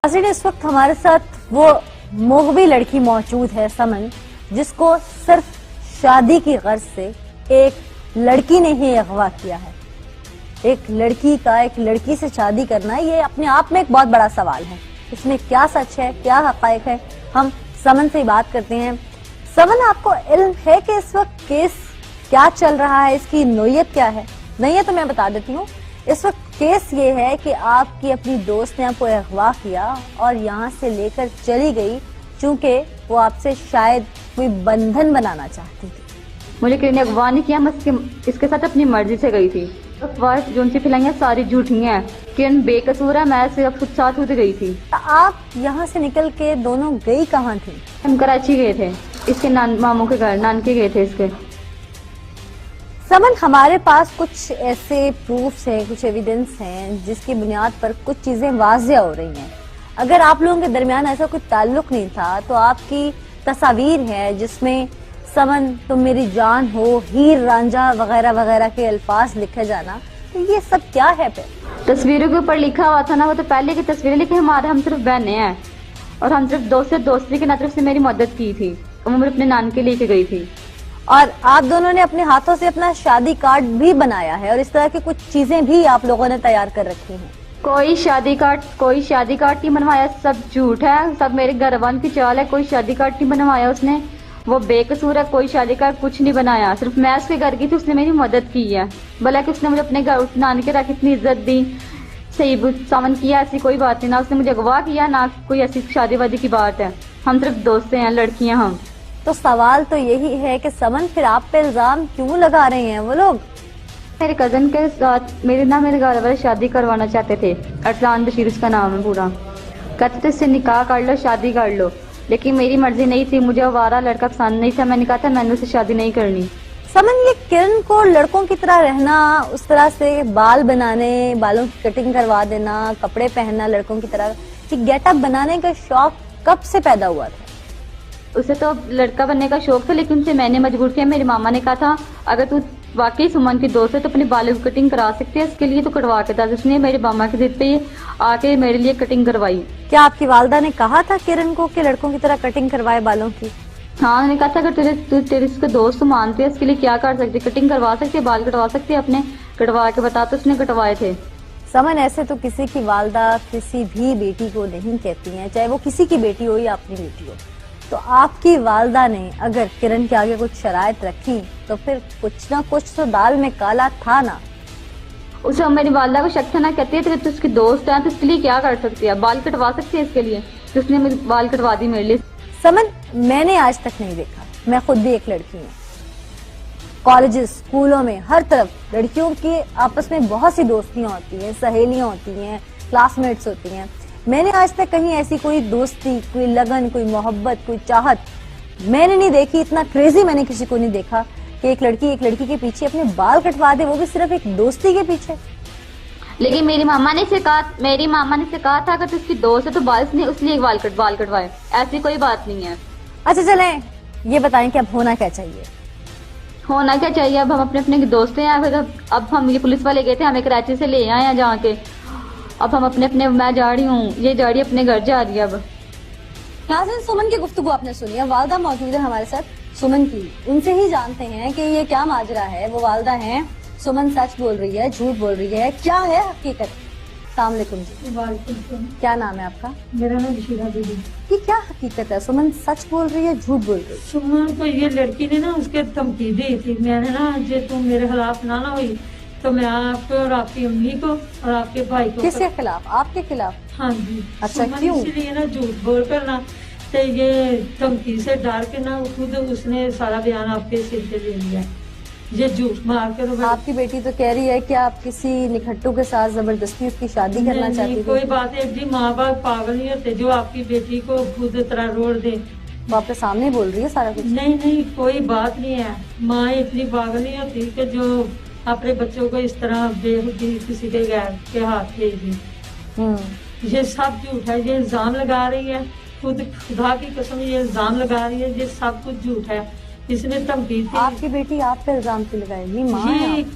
नाज़रीन, इस वक्त हमारे साथ वो मोहबी लड़की मौजूद है समन, जिसको सिर्फ शादी की गर्ज से एक लड़की ने ही अगवा किया है। एक लड़की का एक लड़की से शादी करना ये अपने आप में एक बहुत बड़ा सवाल है। इसमें क्या सच है, क्या हकायक है, हम समन से ही बात करते हैं। समन, आपको इल्म है कि इस वक्त केस क्या चल रहा है, इसकी नोयत क्या है? नोयत तो मैं बता देती हूँ। इस वक्त केस ये है कि आपकी अपनी दोस्त ने आपको अगवा किया और यहाँ से लेकर चली गई, चूंकि वो आपसे शायद कोई बंधन बनाना चाहती थी। मुझे किसी ने अगवा नहीं किया, मैं इसके साथ अपनी मर्जी से गई थी। अफवाह जो उनसे फैलाई सारी झूठी हैं। किरण बेकसूर है, मैं सिर्फ खुद साथ होते गई थी। आप यहाँ से निकल के दोनों गई कहाँ थी? हम कराची गए थे, इसके मामू के घर, नानके गए थे इसके। समन, हमारे पास कुछ ऐसे प्रूफ्स हैं, कुछ एविडेंस हैं जिसकी बुनियाद पर कुछ चीजें वाज़ेह हो रही हैं। अगर आप लोगों के दरमियान ऐसा कोई ताल्लुक नहीं था तो आपकी तस्वीर है जिसमें समन तुम मेरी जान हो, हीर रांझा वगैरह वगैरह के अल्फाज लिखे जाना, तो ये सब क्या है? फिर तस्वीरों के ऊपर लिखा हुआ था ना, वो तो पहले की तस्वीरें, लेकिन हम सिर्फ बहने हैं और हम सिर्फ दोस्ती के तरफ से मेरी मदद की थी और मैं अपने नानके लेके गई थी। और आप दोनों ने अपने हाथों से अपना शादी कार्ड भी बनाया है और इस तरह की कुछ चीजें भी आप लोगों ने तैयार कर रखी हैं। कोई शादी कार्ड नहीं बनवाया, सब झूठ है, सब मेरे घर वालों की चाल है। कोई शादी कार्ड नहीं बनवाया उसने, वो बेकसूर है। कोई शादी कार्ड कुछ नहीं बनाया, सिर्फ मैं उसके घर गई थी, उसने मेरी मदद की है। भला कि उसने मुझे अपने घर नानके रख इतनी इज्जत दी, सही सामन किया, ऐसी कोई बात नहीं। ना उसने मुझे अगवा किया, ना कोई ऐसी शादी वादी की बात है। हम सिर्फ दोस्त हैं, लड़कियां हम। तो सवाल तो यही है कि समन, फिर आप पे इल्जाम क्यों लगा रहे हैं वो लोग? मेरे कजन के साथ मेरे घर वाले शादी करवाना चाहते थे। अरसलान बशीर उसका नाम है पूरा। कहते थे इससे निकाह कर लो, शादी कर लो, लेकिन मेरी मर्जी नहीं थी। मुझे आवारा लड़का पसंद नहीं था। मैंने कहा था मैंने उससे शादी नहीं करनी। समन, ये किरण को लड़कों की तरह रहना, उस तरह से बाल बनाने, बालों की कटिंग करवा देना, कपड़े पहनना लड़कों की तरह, ये गेटअप बनाने का शौक कब से पैदा हुआ था? उसे तो लड़का बनने का शौक था, लेकिन उसे मैंने मजबूर किया। मेरी मामा ने कहा था अगर तू वाकई सुमन की दोस्त है तो अपने बालों की कटिंग करा सकती है, इसके लिए तो कटवा के था। उसने मेरे मामा की जिद पे आके मेरे लिए कटिंग करवाई। क्या आपकी वालदा ने कहा था किरण को कि लड़कों की तरह कटिंग करवाए बालों की? हाँ, उन्होंने कहा था अगर तेरे इसके दोस्त मानते हैं, इसके लिए क्या कर सकते, कटिंग करवा सकते, बाल कटवा सकते अपने। कटवा के बता, तो उसने कटवाए थे। समन, ऐसे तो किसी की वालदा किसी भी बेटी को नहीं कहती है, चाहे वो किसी की बेटी हो या अपनी बेटी हो। तो आपकी वालदा ने अगर किरण के आगे कुछ शराइत रखी तो फिर कुछ ना कुछ तो दाल में काला था ना। उसे मेरी वालदा को शक था ना, कहती है तो उसकी दोस्त है तो इसके लिए क्या कर सकती है, बाल कटवा सकती है इसके लिए, तो उसने मेरे बाल कटवा दी मेरे लिए। समन, मैंने आज तक नहीं देखा, मैं खुद भी एक लड़की हूँ। कॉलेजेस, स्कूलों में हर तरफ लड़कियों की आपस में बहुत सी दोस्तियां होती हैं, सहेलियां होती हैं, क्लासमेट्स होती हैं। मैंने आज तक कहीं ऐसी कोई दोस्ती, कोई लगन, कोई मोहब्बत, कोई चाहत मैंने नहीं देखी। इतना क्रेजी मैंने किसी को नहीं देखा कि एक लड़की के पीछे अपने बाल कटवा दे, वो भी सिर्फ एक दोस्ती के पीछे। लेकिन मेरी मामा ने से कहा था अगर तो उसकी दोस्त है तो बाल उसने बाल कटवाए, ऐसी कोई बात नहीं है। अच्छा चलें, ये बताएं कि अब होना क्या चाहिए? होना क्या चाहिए, अब हम अपने दोस्त हैं। फिर अब हम ये पुलिस वाले गए थे, हमें कराची से ले आए हैं जहाँ के। अब हम अपने मैं जा रही हूँ, ये जा रही है अपने घर जा रही है। अब यहाँ से सुमन की गुफ्तगू आपने सुनी है, वालदा मौजूद है हमारे साथ सुमन की, उनसे ही जानते हैं कि ये क्या माजरा है। वो वालदा हैं, सुमन सच बोल रही है, झूठ बोल रही है, क्या है हकीकत? अस्सलाम वालेकुम जी। वालेकुम। क्या नाम है आपका? मेरा नाम बशीरा बीबी। ये क्या हकीकत है? सुमन सच बोल रही है, झूठ बोल रही है? सुमन को ये लड़की ने ना उसके धमकी दी थी, मैंने ना जे तुम मेरे खिलाफ ना हुई तो मैं आपको और आपकी अम्मी को और आपके भाई को। किसके खिलाफ? आपके खिलाफ? हाँ जी। अच्छा, क्यों? इसलिए ना झूठ बोल कर ना, तो ये धमकी से डर के ना खुद उसने सारा बयान आपके सिर पे ले लिया। ये झूठ मार कर। आपकी बेटी तो कह रही है कि आप किसी निखट्टू के साथ जबरदस्ती उसकी शादी करना चाहती थी। कोई बात है जी, माँ बाप पागल नहीं होते जो आपकी बेटी को खुद तरह रोड दे। वो आपके सामने बोल रही है सारा कुछ? नहीं, कोई बात नहीं है। माँ इतनी पागल नहीं होती कि जो अपने बच्चों को इस तरह बेखुदी किसी के गैर के हाथ भेज दी। ये सब झूठ है, ये इल्जाम लगा रही है, खुद खुदा की कसम ये इल्जाम लगा रही है, ये सब कुछ झूठ है। इसने धमकी थी। आपकी बेटी आप पे इल्जाम क्यों लगाएगी? माँ है जी आप।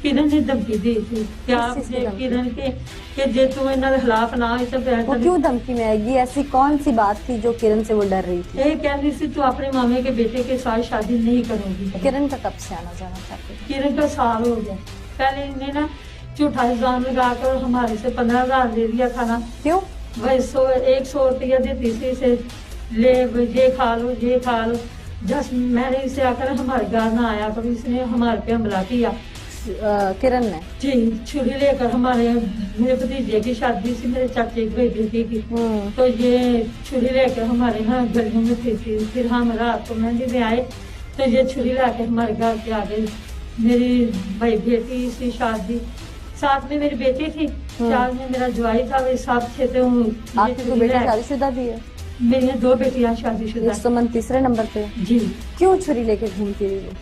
किरण ने धमकी दी थी कि आप किस चीज़ की धमकी? किरण के कि जे तू इन्हों के खिलाफ ना होई तो वो क्यों धमकी में आएगी? ऐसी कौन सी बात थी जो किरण से वो डर रही थी? ये कह रही थी तू अपने मामे के बेटे के साथ शादी नहीं करोगी। किरण का कब से आना जाना चाहती? किरण का साल हो गया। पहले इन्हें ना झूठा इल्जाम लगा कर हमारे से 15,000 ले लिया था ना। क्यों? वही 100 रुपया देती थी इसे, ले ये खा लो। जस मैंने इसे आकर हमारे घर ना आया कभी, इसने हमारे पे हमला किया। किरण ने? जी छुरी लेकर मेरे भतीजे की शादी थी, मेरे चाचे की बेटी की, तो ये छुरी लेकर हमारे यहाँ गलियों में थी। फिर हम रात को मेहंदी में आए तो ये छुरी लाके हमारे घर पे आ गई। मेरी भाई बेटी सी शादी, साथ में मेरी बेटी थी, साथ में मेरा जवाई था, वे सब थे। तो आपकी कोई बेटी शादीशुदा भी है? मेरी 2 बेटियां शादीशुदा। सुमन तीसरे नंबर पे? जी। क्यों छुरी लेके घूमती रही वो?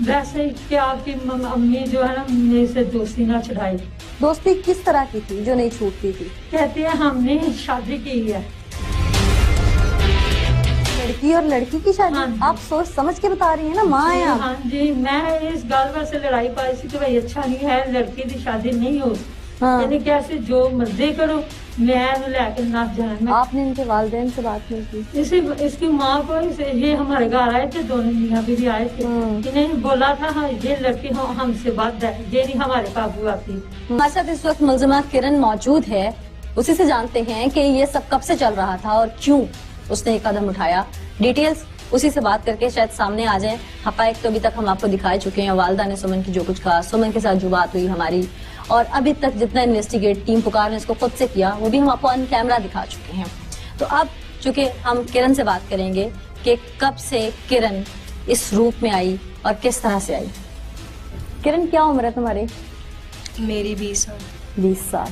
वैसे कि आपकी अम्मी जो है ना, मेरे से दोस्ती ना छुड़ाई। दोस्ती किस तरह की थी जो नहीं छूटती थी? कहती है हमने शादी की है। लड़की और लड़की की शादी? हाँ। आप सोच समझ के बता रही है ना, माँ है आप। हाँ जी, मैं इस गल वास्ते लड़ाई पाई थी कि भाई अच्छा नहीं है लड़की की शादी नहीं हो। हाँ। यानी कैसे जो मर्जी करो, मैं लेकर ना जाना। आपने इनके वालिदैन से बात नहीं की? इसकी माँ को ये हमारे घर आए थे, दोनों मियाँ बीवी आए थे। इन्हें बोला था हाँ ये लड़की हमसे बात है, ये नहीं हमारे काबू आती। हमारे साथ इस वक्त मुलजिमा किरण मौजूद है, उसी से जानते हैं कि ये सब कब से चल रहा था और क्यों उसने एक कदम उठाया। डिटेल्स उसी से बात करके शायद सामने आ जाए। हकायक तो अभी तक हम आपको दिखाए चुके हैं, वालिदा ने सुमन की जो कुछ कहा, सुमन के साथ जो बात हुई हमारी, और अभी तक जितना इन्वेस्टिगेट टीम पुकार ने इसको खुद से किया वो भी हम आपको ऑन कैमरा दिखा चुके हैं। तो अब चूंकि हम किरण से बात करेंगे कि कब से किरण इस रूप में आई और किस तरह से आई। किरण क्या उम्र है तुम्हारी? मेरी 20 साल। 20 साल।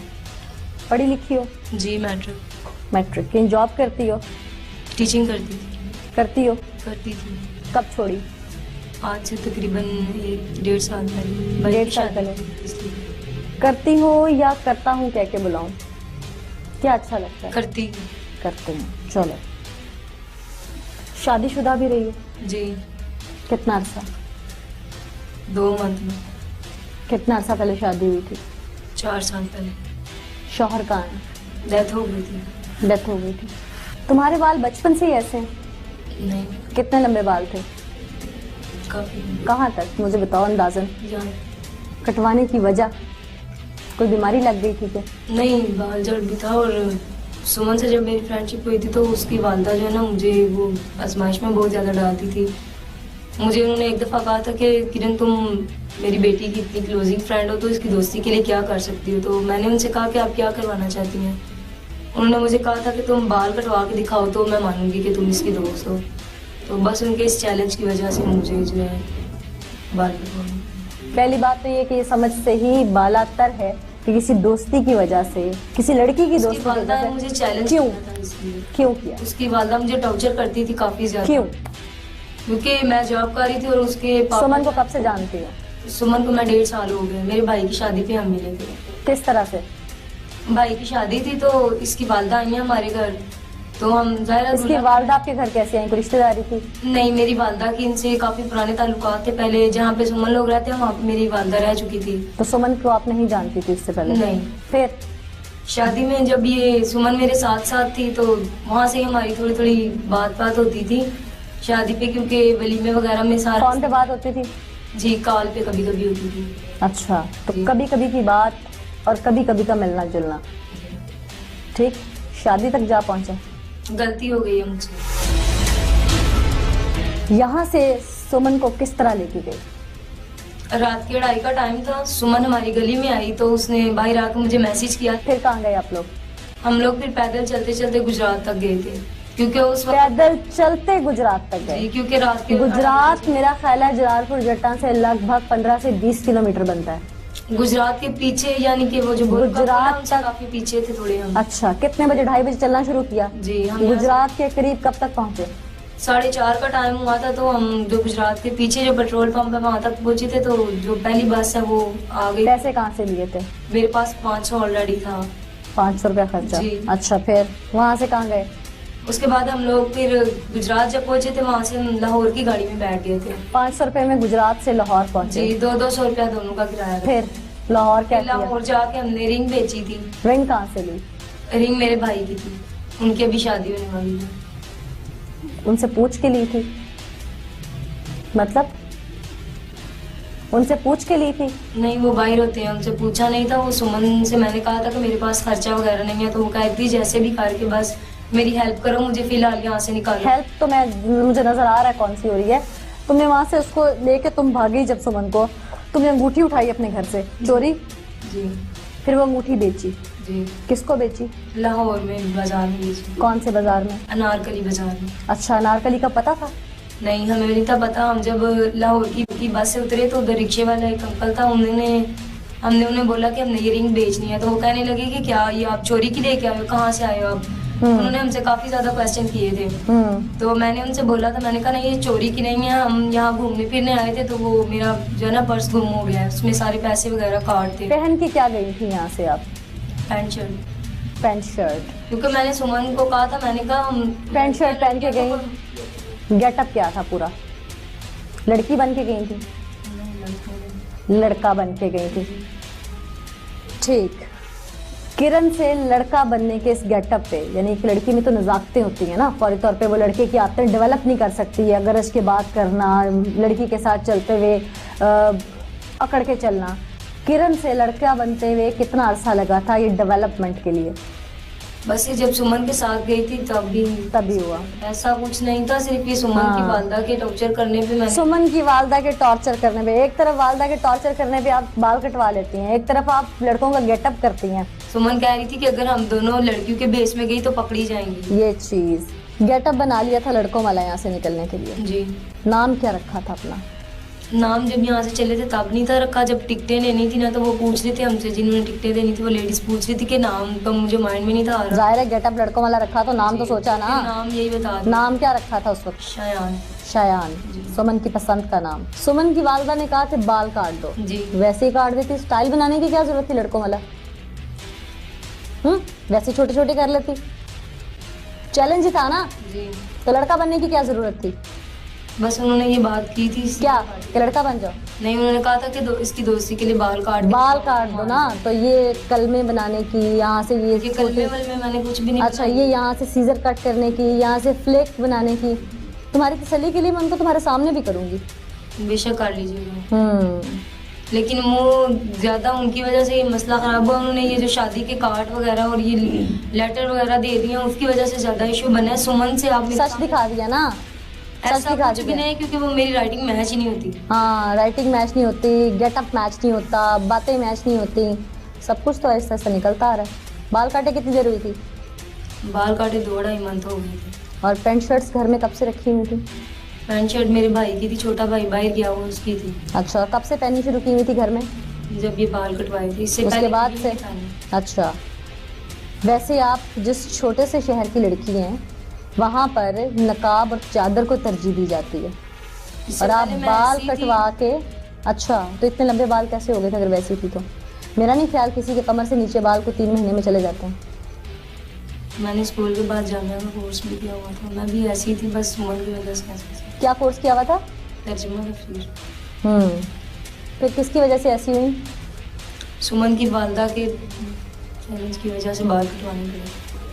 पढ़ी लिखी हो? जी मैट्रिक। मैट्रिक। कहीं जॉब करती हो? टीचिंग करती थी। करती हो? करती थी। कब छोड़ी? आज से तकरीबन 1.5 साल पहले। 1.5 साल पहले। करती हो या करता हूँ कह के बुलाऊं, क्या अच्छा लगता है? करती। करते हैं। चलो, शादीशुदा भी रही हो? जी। कितना अरसा? 2 मंथ में। कितना अरसा पहले शादी हुई थी? 4 साल पहले। शौहर कहाँ है? डेथ हो गई थी। डेथ हो गई थी। तुम्हारे बाल बचपन से ही ऐसे हैं? नहीं। कितने लंबे बाल थे? काफी। कहाँ तक मुझे बताओ अंदाजन। यहाँ। कटवाने की वजह कोई बीमारी लग गई थी क्या? नहीं, बाल जड़ भी था। और सुमन से जब मेरी फ्रेंडशिप हुई थी तो उसकी वालदा जो है ना मुझे वो आजमाइश में बहुत ज़्यादा डालती थी। मुझे उन्होंने एक दफ़ा कहा था कि किरण तुम मेरी बेटी की इतनी क्लोजिंग फ्रेंड हो तो इसकी दोस्ती के लिए क्या कर सकती हो। तो मैंने उनसे कहा कि आप क्या करवाना चाहती हैं। उन्होंने मुझे कहा था कि तुम बाल कटवा के दिखाओ तो मैं मानूंगी कि तुम इसकी दोस्त हो। तो बस उनके इस चैलेंज की वजह से मुझे जो है बाल कटवाना। पहली बात तो ये कि ये समझ से ही बालातर है कि किसी दोस्ती की वजह से, किसी लड़की की दोस्ती की वजह से। मुझे चैलेंज क्यों? किया था इसलिए। क्यों किया? उसकी वालदा मुझे टॉर्चर करती थी काफी ज्यादा। क्यों? क्योंकि मैं जॉब कर रही थी और उसके सुमन को कब से जानती हो? सुमन को मैं 1.5 साल हो गए। मेरे भाई की शादी पे हम मिले थे। किस तरह से? भाई की शादी थी तो इसकी वालदा आई है हमारे घर, तो हम ज़ाहिर इसकी वालदा आपके घर कैसे आई? कोई रिश्तेदारी थी? नहीं, मेरी वालदा की इनसे काफी पुराने ताल्लुकात थे। पहले जहाँ पे सुमन लोग रहते हैं वहाँ पे मेरी वालदा रह चुकी थी। तो सुमन को आप नहीं जानती थी इससे पहले? नहीं। फिर शादी में जब ये सुमन मेरे साथ साथ थी तो वहाँ से हमारी थोड़ी थोड़ी बात होती थी शादी पे, क्योंकि वलीमे वगैरह में सारा। कौन पे बात होती थी? जी, कॉल पे कभी कभी होती थी। अच्छा, तो कभी कभी की बात और कभी कभी का मिलना जुलना। ठीक, शादी तक जा पहुंचे। गलती हो गई है मुझसे। यहाँ से सुमन को किस तरह लेके गई? रात के 2:30 का टाइम था। सुमन हमारी गली में आई तो उसने बाहर आकर मुझे मैसेज किया। फिर कहाँ गए आप लोग? हम लोग फिर पैदल चलते चलते गुजरात तक गए थे, क्योंकि उस वक्त पैदल चलते गुजरात तक गए? क्योंकि रात के गुजरात मेरा ख्याल है जलालपुर जट्टा से लगभग 15 से 20 किलोमीटर बनता है। गुजरात के पीछे, यानी कि वो जो गुजरात तक काफी पीछे थे थोड़े हम। अच्छा, कितने बजे? 2:30 बजे चलना शुरू किया? जी। हम गुजरात के करीब कब तक पहुंचे? 4:30 का टाइम हुआ था तो हम जो गुजरात के पीछे जो पेट्रोल पंप है वहाँ तक पहुंचे थे। तो जो पहली बस है वो आ गई। पैसे कहाँ से लिए थे? मेरे पास 500 ऑलरेडी था। 500 रुपया खर्चा। जी। अच्छा, फिर वहाँ से कहाँ गए? उसके बाद हम लोग फिर गुजरात जब पहुंचे थे, वहाँ से हम लाहौर की गाड़ी में बैठ गए थे। 500 रुपए में गुजरात से लाहौर पहुंचे। जी, 200 रुपया दोनों का किराया था। फिर लाहौर क्या फिर किया? लाहौर जाके हमने रिंग बेची थी। रिंग कहाँ से ली? रिंग मेरे भाई की थी, उनकी अभी शादी होने वाली थी। उनसे पूछ के ली थी? मतलब उनसे पूछ के ली थी? नहीं, वो बाहर होते हैं, उनसे पूछा नहीं था। वो सुमन से मैंने कहा था कि मेरे पास खर्चा वगैरह नहीं है, तो वो कहती जैसे भी करके बस मेरी हेल्प करो, मुझे फिलहाल यहाँ से निकालो। हेल्प तो मुझे नजर आ रहा है कौन सी हो रही है। तुमने वहां से उसको लेके तुम भागी जब सुमन को, तुमने अंगूठी उठाई अपने घर से चोरी, जी फिर वो अंगूठी बेची। जी, किसको बेची? लाहौर में बाजार में बेची। कौन से बाजार में? अनारकली बाजार में। अच्छा, अनारकली का पता था? नहीं, हमें नहीं था पता। हम जब लाहौर की बस से उतरे तो उधर रिक्शे वाला एक अंकल था, हमने उन्हें बोला कि हमने ये रिंग बेचनी है। तो वो कहने लगे कि क्या ये आप चोरी की लेके आए हो, कहाँ से आए हो आप? उन्होंने हमसे काफी ज्यादा क्वेश्चन किए थे। तो मैंने उनसे बोला था, मैंने कहा नहीं ये चोरी की नहीं है, हम यहाँ घूमने फिरने आए थे, तो वो मेरा जो है ना पर्स गुम हो गया है, उसमें सारे पैसे वगैरह कार्ड थे। पहन के क्या गई थी यहाँ से आप? Pant shirt. Pant shirt? क्योंकि मैंने सुमन को कहा था, मैंने कहा हम पैंट शर्ट पहन के गई? गेटअप क्या था पूरा? लड़की बन के गई थी? लड़का बन के गई थी। ठीक, किरण से लड़का बनने के इस गेटअप पे, यानी एक लड़की में तो नज़ाकतें होती हैं ना, फौरी तौर पे वो लड़के की आदतें डेवलप नहीं कर सकती है। अगर इसके बात करना, लड़की के साथ चलते हुए अकड़ के चलना, किरण से लड़का बनते हुए कितना अरसा लगा था ये डेवलपमेंट के लिए? बस ये जब सुमन के साथ गई थी तभी हुआ? ऐसा कुछ नहीं था, सिर्फ ये सुमन की वालदा के टॉर्चर करने पे मैंने सुमन की वालदा के टॉर्चर करने पे, एक तरफ वालदा के टॉर्चर करने पे आप बाल कटवा लेती हैं, एक तरफ आप लड़कों का गेटअप करती हैं। सुमन कह रही थी कि अगर हम दोनों लड़कियों के बेस में गई तो पकड़ी जाएंगी। ये चीज गेटअप बना लिया था लड़कों वाला यहाँ से निकलने के लिए। जी। नाम क्या रखा था अपना? नाम जब यहाँ से चले थे तब नहीं था रखा, जब टिकटें लेनी थी ना, तो वो पूछ रहे थे हमसे, जिन्होंने टिकटें देनी थी वो लेडीज पूछ रही थी कि नाम तो मुझे माइंड में नहीं था आ रहा। जाहिर है गेटअप लड़कों वाला रखा तो नाम तो सोचा ना। नाम यही बता दिया। नाम क्या रखा था उस वक्त? शयान। शयान, सुमन की पसंद का नाम। सुमन की वालदा ने कहा कि बाल काट दो, जी। वैसे ही काट देती, स्टाइल बनाने की क्या जरूरत थी लड़कों वाला? वैसे छोटे छोटे कर लेती, चैलेंज ही था ना। जी। तो लड़का बनने की क्या जरूरत थी? बस उन्होंने ये बात की थी। क्या कि लड़का बन जाओ? नहीं, उन्होंने कहा था कि इसकी दोस्ती के लिए बाल काट दो ना। तो ये कलमे बनाने की, यहाँ से ये कलमे वलमे मैंने कुछ भी नहीं। अच्छा, ये यहाँ से सीजर कट करने की, यहाँ से फ्लेक बनाने की, तुम्हारी तसल्ली के लिए मैं उनको तुम्हारे सामने भी करूंगी। बेशक कर लीजिएगा। लेकिन वो ज्यादा उनकी वजह से ये मसला खराब हुआ। उन्होंने ये जो शादी के कार्ड वगैरह और ये लेटर वगैरह दे दिए, उसकी वजह से ज्यादा इशू बना है। सुमन से आप सच दिखा दिया ना? ऐसा कुछ भी नहीं, क्योंकि वो मेरी राइटिंग मैच ही नहीं होती। हाँ, राइटिंग मैच नहीं होती, गेटअप मैच नहीं होता, बातें मैच नहीं होती, सब कुछ तो ऐसा ऐसा निकलता आ रहा है। बाल काटे कितनी देर हुई थी? बाल काटे 2-2.5 मंथ हो गए थे। और पैंट शर्ट्स घर में कब से रखी हुई थी? पैंट शर्ट मेरे भाई की थी, छोटा भाई बाहर गया हुआ उसकी थी। अच्छा, कब से पहनी शुरू की हुई थी घर में? जब ये बाल कटवाए थे, इससे उसके पहले बाद से? अच्छा, वैसे आप जिस छोटे से शहर की लड़की हैं, वहाँ पर नकाब और चादर को तरजीह दी जाती है, और आप बाल कटवा के। अच्छा, तो इतने लंबे बाल कैसे हो गए थे अगर वैसी थी तो? मेरा नहीं ख्याल किसी के कमर से नीचे बाल को 3 महीने में चले जाते हैं। मैंने स्कूल के बाद जामिया में कोर्स भी किया हुआ था, मैं भी ऐसी थी, बस सुमन की वजह से। क्या कोर्स किया हुआ था? तर्जुमा तफसीर। फिर किसकी वजह से ऐसी हुई? सुमन की वालदा के चैलेंज की वजह से बाल कटवाने के लिए।